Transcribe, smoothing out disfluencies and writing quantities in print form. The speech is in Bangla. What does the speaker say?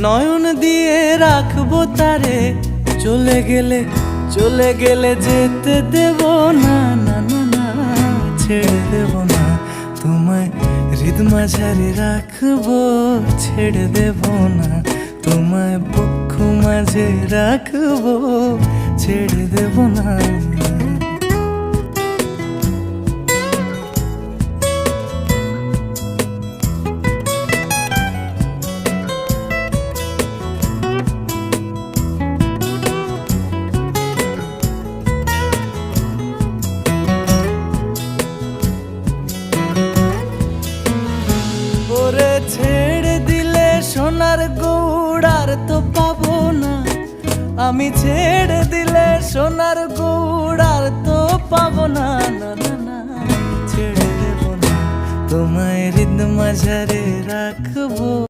নয়ন দিয়ে রাখবো তারে, চলে গেলে যেতে দেব না, না না না ছেড়ে দেব না তোমায়, হৃদ মাঝারে রাখবো ছেড়ে দেব না তোমায়, বক্ষ মাঝে রাখবো ছেড়ে দেব না। ওরে ছেড়ে দিলে সোনার গৌড় আর তো পাবো না, আমি ছেড়ে দিলে সোনার গৌড় আর তো পাবো না, না না না ছেড়ে দেব না তোমায়, হৃদ মাঝারে রাখবো